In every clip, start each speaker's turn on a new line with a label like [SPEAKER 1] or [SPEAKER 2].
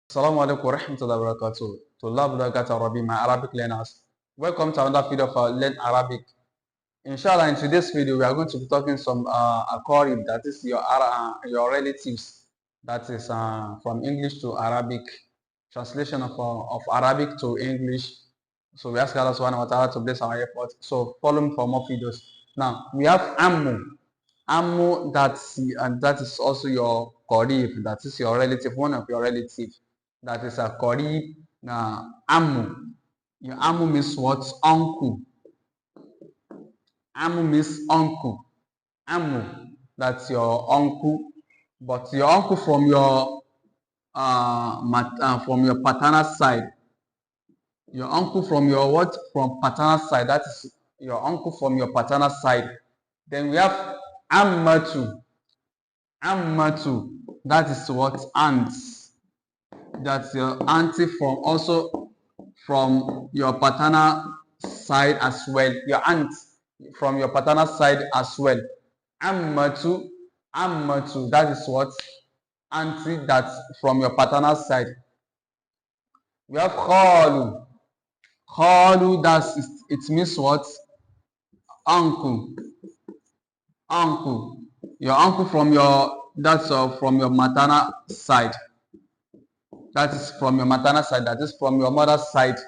[SPEAKER 1] Assalamu alaikum wa rahmatullahi wa barakatuh. Tullab Lagat Arabi, my Arabic learners. Welcome to another video of our Learn Arabic. Inshallah, in today's video, we are going to be talking some aqarib, that is your relatives. That is from English to Arabic, translation of Arabic to English. So we ask Allah subhanahu wa ta'ala to bless our efforts. So follow me for more videos. Now, we have Ammu. Ammu, that is also your qarib, that is your relative, one of your relatives. That is a qarib. Ammu. Your Ammu means what? Uncle. Ammu means uncle. Ammu, that's your uncle, but your uncle from your paternal side. Your uncle from your what? From paternal side. That is your uncle from your paternal side. Then we have Ammatu. Ammatu, that is what? Aunts. That's your auntie from your paternal side as well. Your aunt from your paternal side as well. Ammatu, that is what? Auntie that's from your paternal side. We have Khalu. Khalu, it means what? Uncle. Uncle. Your uncle from from your maternal side. That is from your maternal side. That is from your mother's side.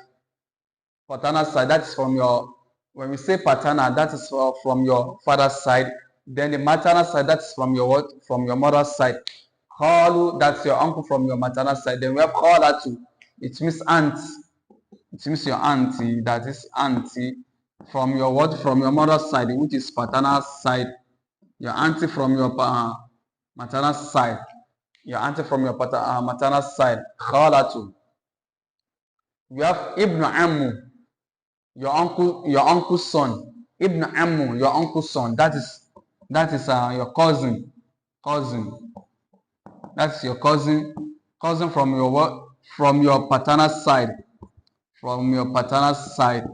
[SPEAKER 1] Paternal side. That is from your. When we say paternal, that is from your father's side. Then the maternal side, that is from your what? From your mother's side. Khalu, that's your uncle from your maternal side. Then we have Khalatu. It means aunt. It means your auntie. That is auntie from your what? From your mother's side, which is paternal side. Your auntie from your maternal side. Your auntie from your maternal side. Khalatu. We have Ibn Ammu. Your uncle's son. Ibn Ammu, your uncle's son. That is your cousin. Cousin. That's your cousin. Cousin from your what? From your paternal side. From your paternal side.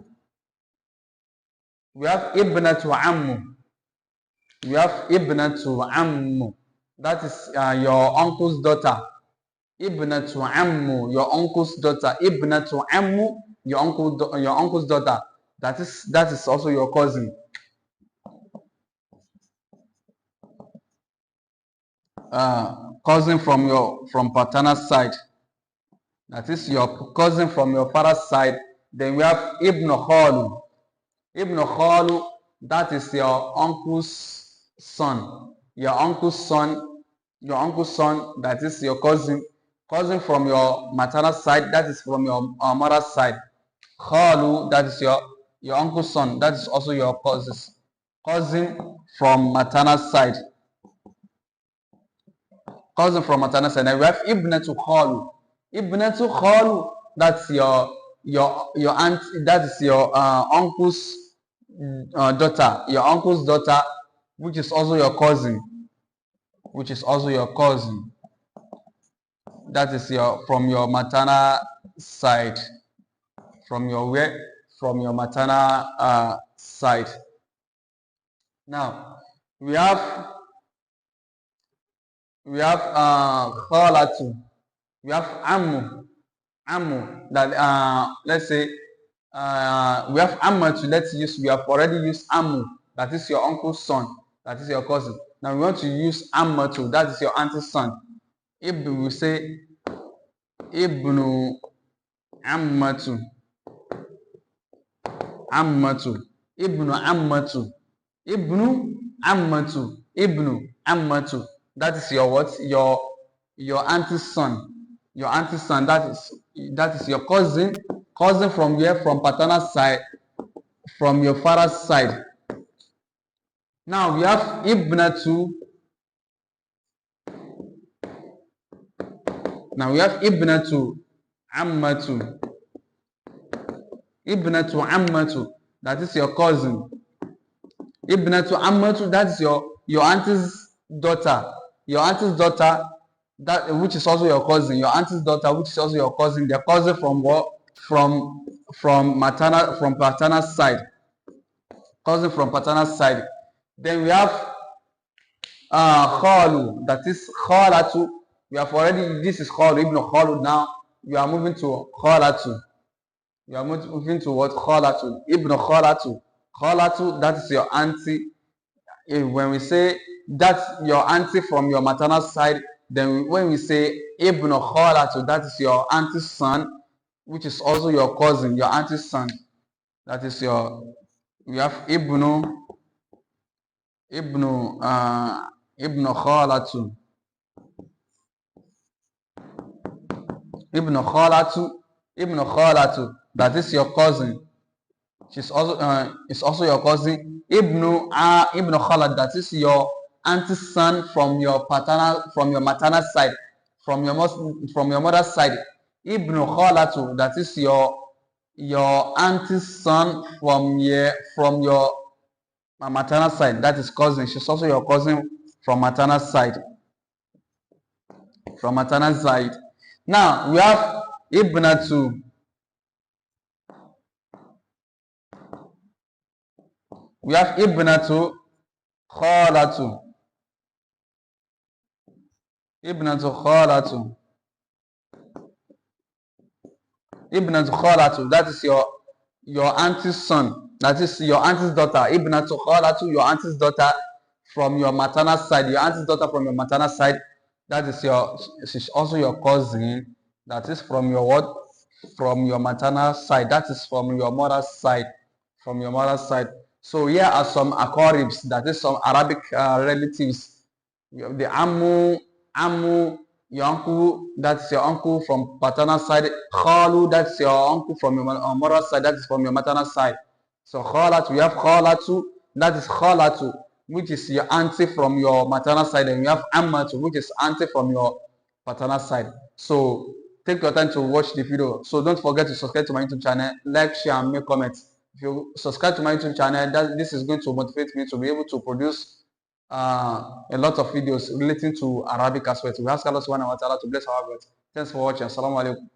[SPEAKER 1] We have Ibnatu Ammu. We have Ibnatu Ammu. That is your uncle's daughter. Ibnatu Ammu, your uncle's daughter. Ibnatu Ammu, your uncle's daughter. That is also your cousin. Cousin from paternal side. That is your cousin from your father's side. Then we have Ibn Khalu. Ibn Khalu, that is your uncle's son. Your uncle's son, that is your cousin. Cousin from your maternal side, that is from your mother's side. Khalu, that is your uncle's son, that is also your cousin from maternal side. Cousin from maternal side. And we have Ibnatu Khalu. Ibnatu Khalu, that's your aunt, that is your uncle's daughter. Your uncle's daughter, which is also your cousin. That is from your maternal side. From your where? From your maternal side. Now we have Khalatu. We have Ammu. That let's say we have Ammatu. We have already used Ammu. That is your uncle's son. That is your cousin. Now we want to use Ammatu. That is your auntie's son. Ibn, we say Ibnu Ammatu. Ammatu. Ibnu Ammatu. Ibnu Ammatu. Ibnu Ammatu. That is your what? Your auntie's son. Your auntie's son. That is your cousin. Cousin from where? From paternal side. From your father's side. Now we have Ibnatu. Now we have Ibnatu Ammatu. Ibnatu Ammatu. That is your cousin. Ibnatu Ammatu. That is your auntie's daughter. Your auntie's daughter, which is also your cousin. Your auntie's daughter, which is also your cousin. They're cousin from what? From paternal side. Cousin from paternal side. Then we have Khalu, that is Khalatu. We have already, this is called Ibn Khalud now. you are moving to khalatu. You are moving to what? Khalatu. Ibn khalatu. Khalatu, that is your auntie. When we say that's your auntie from your maternal side, then when we say Ibn khalatu, that is your auntie's son, which is also your cousin, your auntie's son. That is your, we have Ibn Ibn Khalatu. Ibn Khalatu. Ibn Khalatu. That is your cousin. She's also is also your cousin. Ibn Khalat. That is your auntie's son from your maternal side, from your mother's side. Ibn Khalatu. That is your auntie's son from your maternal side. That is cousin. She's also your cousin from maternal side. From maternal side. Now we have Ibnatu. We have Ibnatu Khalatu. Ibnatu Khalatu. Ibnatu Khalatu. That is your auntie's son. That is your auntie's daughter. Ibnatu Khalatu, your auntie's daughter from your maternal side. Your auntie's daughter from your maternal side. That is she's also your cousin. That is from your what? From your maternal side. That is from your mother's side. From your mother's side. So here are some akoribs. That is some Arabic relatives. You have the Amu, your uncle. That's your uncle from paternal side. Khalu, that's your uncle from your mother's side. That is from your maternal side. So Khalatu, we have Khalatu. That is Khalatu, which is your auntie from your maternal side, and you have Ammatu, which is auntie from your paternal side. So take your time to watch the video. So don't forget to subscribe to my YouTube channel, like, share, and make comments. If you subscribe to my YouTube channel, this is going to motivate me to be able to produce a lot of videos relating to Arabic as well. We ask Allah subhanahu wa ta'ala to bless our words. Thanks for watching. Assalamu alaikum.